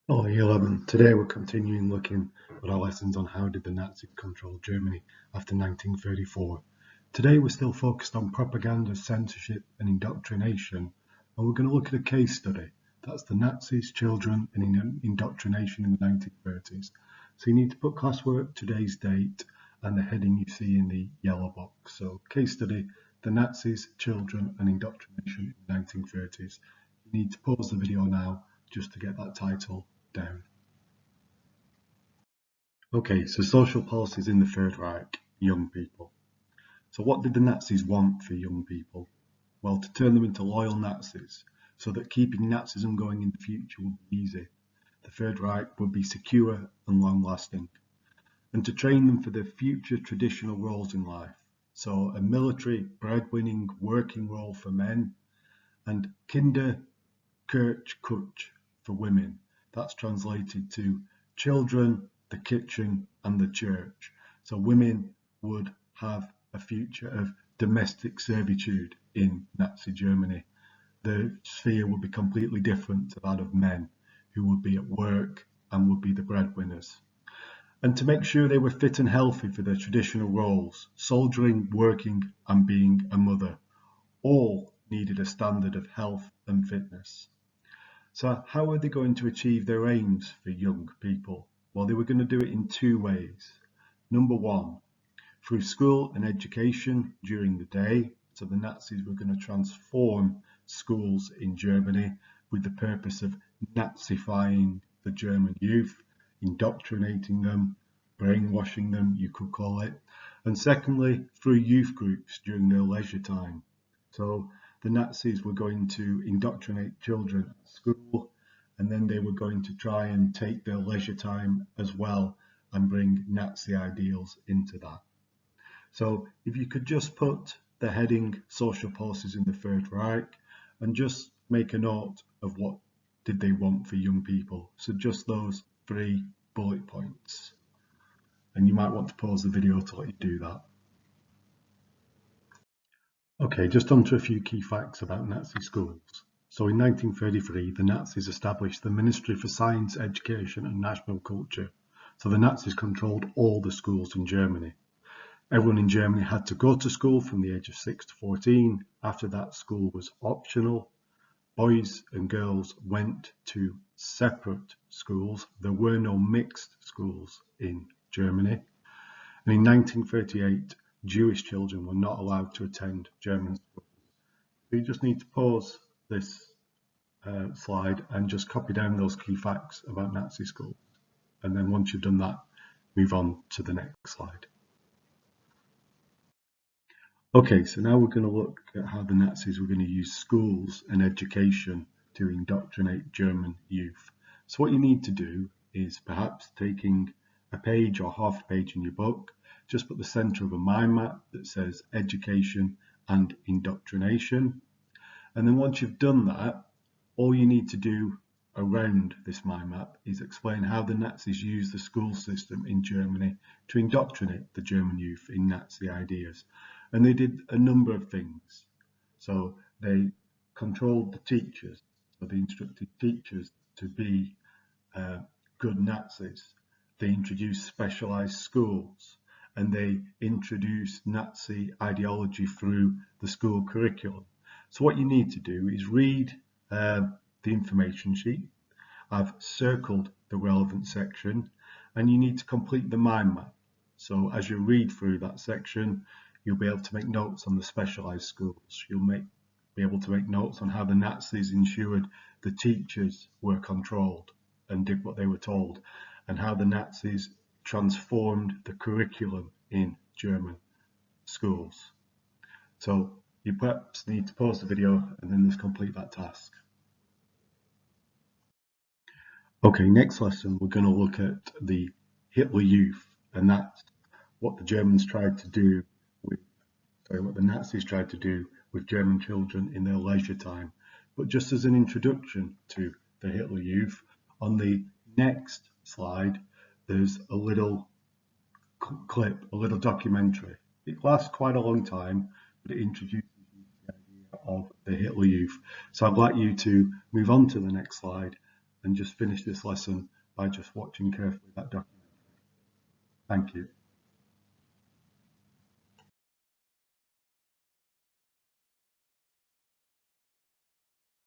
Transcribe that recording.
Hello, Year 11. Today we're continuing looking at our lessons on how did the Nazis control Germany after 1934. Today we're still focused on propaganda, censorship and indoctrination, and we're going to look at a case study. That's the Nazis, children and indoctrination in the 1930s. So you need to put classwork, today's date and the heading you see in the yellow box. So case study, the Nazis, children and indoctrination in the 1930s. You need to pause the video now just to get that title down. Okay, so social policies in the Third Reich, young people. So what did the Nazis want for young people? Well, to turn them into loyal Nazis, so that keeping Nazism going in the future would be easy. The Third Reich would be secure and long-lasting. And to train them for their future traditional roles in life. So a military, breadwinning, working role for men, and Kinder, Kirch, Kutch for women. That's translated to children, the kitchen and the church. So women would have a future of domestic servitude in Nazi Germany. The sphere would be completely different to that of men, who would be at work and would be the breadwinners. And to make sure they were fit and healthy for their traditional roles, soldiering, working and being a mother, all needed a standard of health and fitness. So how are they going to achieve their aims for young people? Well, they were going to do it in two ways. Number one, through school and education during the day. So the Nazis were going to transform schools in Germany with the purpose of Nazifying the German youth, indoctrinating them, brainwashing them, you could call it. And secondly, through youth groups during their leisure time. So the Nazis were going to indoctrinate children at school, and then they were going to try and take their leisure time as well and bring Nazi ideals into that. So if you could just put the heading social policies in the Third Reich and just make a note of what did they want for young people. So just those 3 bullet points. And you might want to pause the video to let you do that. Okay, just on to a few key facts about Nazi schools. So in 1933, the Nazis established the Ministry for Science, Education and National Culture. So the Nazis controlled all the schools in Germany. Everyone in Germany had to go to school from the age of 6 to 14. After that, school was optional. Boys and girls went to separate schools. There were no mixed schools in Germany. And in 1938, Jewish children were not allowed to attend German schools. So you just need to pause this slide and just copy down those key facts about Nazi schools. And then once you've done that, move on to the next slide. Okay, so now we're going to look at how the Nazis were going to use schools and education to indoctrinate German youth. So what you need to do is, perhaps taking a page or half a page in your book, just put the center of a mind map that says education and indoctrination. And then once you've done that, all you need to do around this mind map is explain how the Nazis used the school system in Germany to indoctrinate the German youth in Nazi ideas. And they did a number of things. So they controlled the teachers. So they instructed teachers to be good Nazis. They introduced specialized schools, and they introduced Nazi ideology through the school curriculum. So what you need to do is read the information sheet. I've circled the relevant section, and you need to complete the mind map. So as you read through that section, you'll be able to make notes on the specialized schools. You'll be able to make notes on how the Nazis ensured the teachers were controlled and did what they were told, and how the Nazis transformed the curriculum in German schools. So you perhaps need to pause the video and then just complete that task. Okay, next lesson we're going to look at the Hitler Youth, and that's what the Germans tried to do with, what the Nazis tried to do with German children in their leisure time. But just as an introduction to the Hitler Youth, on the next slide, there's a little clip, a little documentary. It lasts quite a long time, but it introduces the idea of the Hitler Youth. So I'd like you to move on to the next slide and just finish this lesson by just watching carefully that documentary. Thank you.